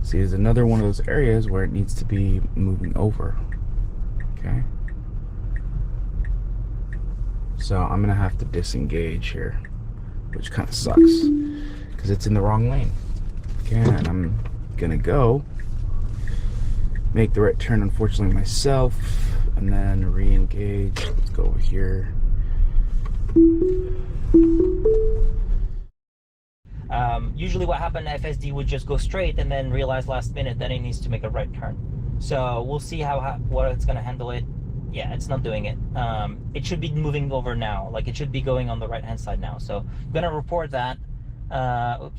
See, there's another one of those areas where it needs to be moving over. Okay. So I'm gonna have to disengage here, which kind of sucks because it's in the wrong lane. Okay, and I'm gonna go make the right turn, unfortunately, myself, and then re-engage. Let's go over here. Usually what happened, FSD would just go straight and then realize last minute that it needs to make a right turn. So we'll see what it's going to handle it. Yeah, it's not doing it. It should be moving over now. Like, it should be going on the right hand side now. So I'm going to report that. Going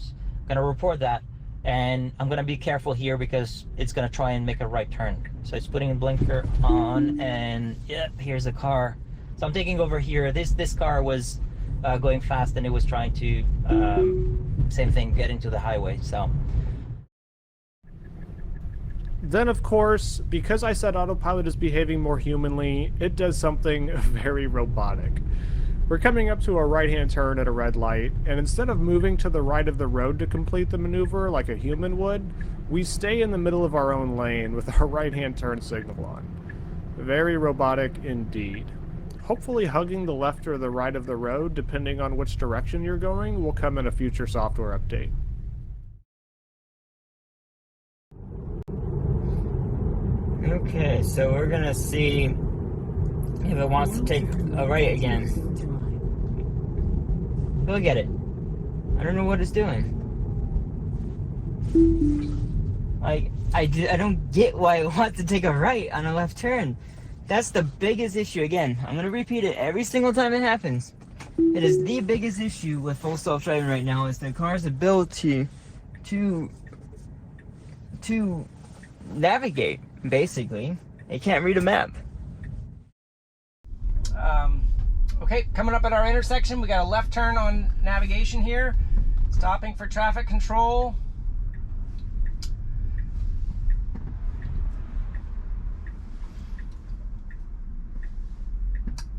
to report that. And I'm going to be careful here because it's going to try and make a right turn. So it's putting a blinker on, and yeah, here's a car. So I'm taking over here. This car was going fast, and it was trying to same thing, get into the highway. So then, of course, because I said Autopilot is behaving more humanly, it does something very robotic. We're coming up to a right-hand turn at a red light, and instead of moving to the right of the road to complete the maneuver like a human would, we stay in the middle of our own lane with our right-hand turn signal on. Very robotic indeed. Hopefully hugging the left or the right of the road, depending on which direction you're going, will come in a future software update. okay, so we're gonna see if it wants to take a right again. Look at it. I don't know what it's doing. Like, I don't get why it wants to take a right on a left turn. That's the biggest issue. Again, I'm going to repeat it every single time it happens. It is the biggest issue with full self-driving right now, is the car's ability to navigate, basically. It can't read a map. Okay, coming up at our intersection, we got a left turn on navigation here. Stopping for traffic control.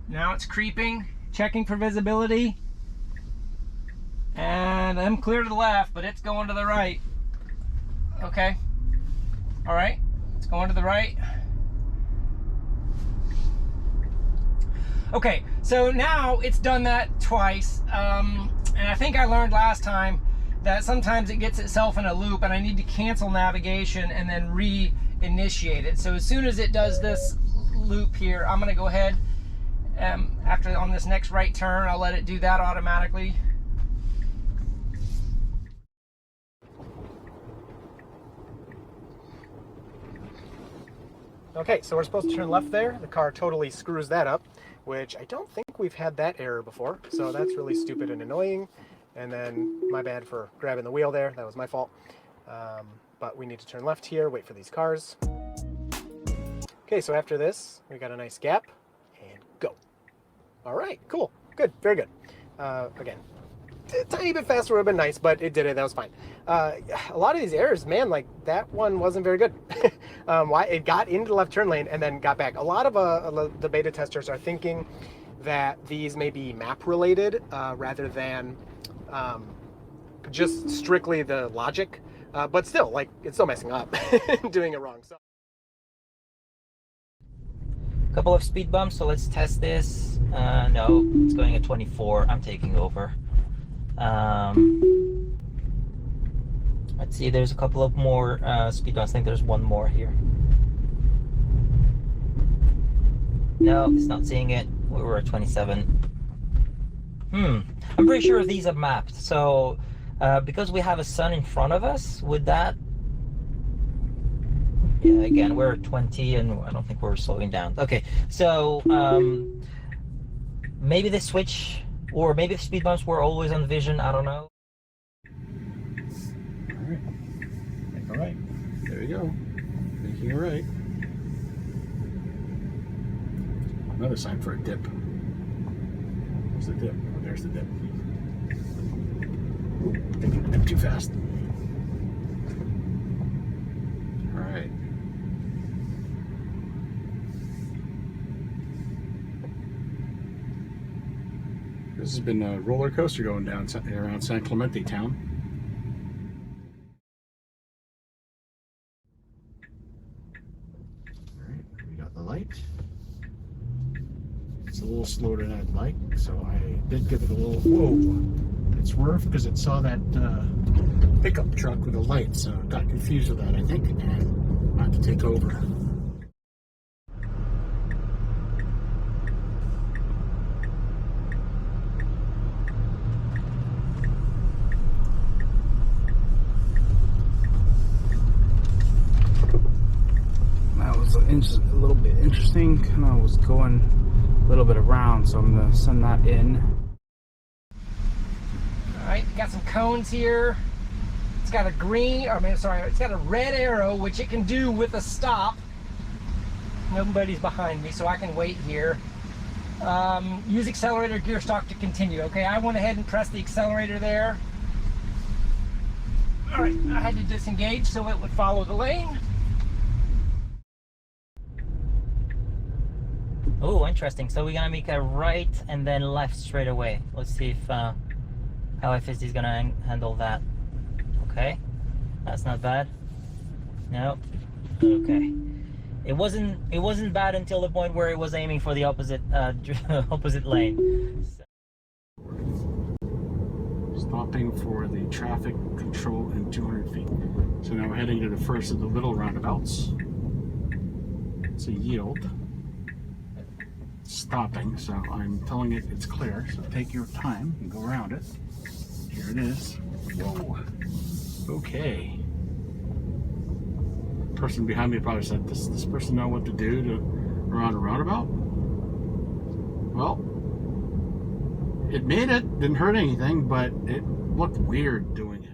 Now it's creeping, checking for visibility. And I'm clear to the left, but it's going to the right. Okay. All right, it's going to the right. Okay, so now it's done that twice. And I think I learned last time that sometimes it gets itself in a loop and I need to cancel navigation and then re-initiate it. So as soon as it does this loop here, I'm gonna go ahead, after on this next right turn, I'll let it do that automatically. Okay, so we're supposed to turn left there. The car totally screws that up, which I don't think we've had that error before. So that's really stupid and annoying. And then my bad for grabbing the wheel there. That was my fault. But we need to turn left here, wait for these cars. Okay, so after this, we got a nice gap and go. All right, cool, good, very good. Again, a tiny bit faster would have been nice, but it did it, that was fine. A lot of these errors, man, like that one wasn't very good. Why it got into the left turn lane and then got back. A lot of the beta testers are thinking that these may be map related rather than just strictly the logic, but still, like, it's still messing up, doing it wrong. So. Couple of speed bumps, so let's test this. No, it's going at 24. I'm taking over. Let's see, there's a couple of more speed bumps. I think there's one more here. No, it's not seeing it. We were at 27. I'm pretty sure these are mapped. So because we have a sun in front of us, would that... Yeah, again, we're at 20 and I don't think we're slowing down. Okay, so maybe the switch, or maybe the speed bumps were always on vision, I don't know. All right, there you go, making it right. Another sign for a dip. There's the dip, oh, there's the dip. Ooh, taking the dip too fast. All right. This has been a roller coaster going down around San Clemente town. It's a little slower than I'd like, so I did give it a little whoa. It swerved because it saw that pickup truck with a light, so it got confused with that, I think, and I had to take over. That was a little bit interesting. Kind of was going a little bit around, so I'm gonna send that in. All right, got some cones here. It's got a it's got a red arrow, which it can do with a stop. Nobody's behind me, so I can wait here. Use accelerator gear stalk to continue. Okay, I went ahead and pressed the accelerator there. All right, I had to disengage so it would follow the lane. Oh, interesting. So we're gonna make a right and then left straight away. Let's see if how FSD is gonna handle that. Okay, that's not bad. No. Okay. It wasn't bad until the point where it was aiming for the opposite opposite lane. Stopping for the traffic control in 200 feet. So now we're heading to the first of the little roundabouts. It's a yield. Stopping, so I'm telling it it's clear, so take your time and go around it. Here it is. Whoa. Okay. Person behind me probably said, does this person know what to do to around a roundabout? Well, it made it, didn't hurt anything, but it looked weird doing it.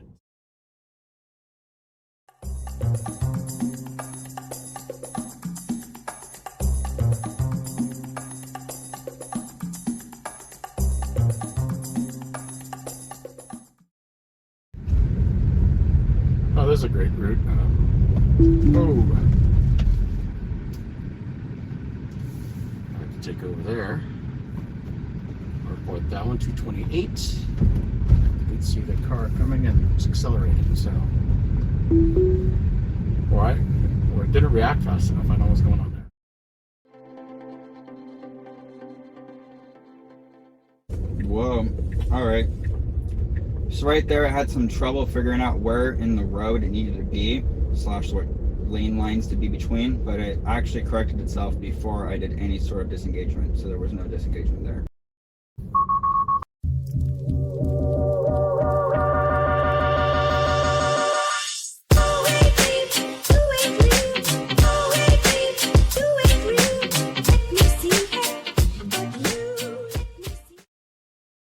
Oh, this is a great route. Oh, I have to take over there. Or avoid that one, 228. You can see the car coming and it's accelerating, so. Or it didn't react fast enough. I know what's going on there. Whoa, alright. So right there I had some trouble figuring out where in the road it needed to be, / what lane lines to be between, but it actually corrected itself before I did any sort of disengagement, so there was no disengagement there.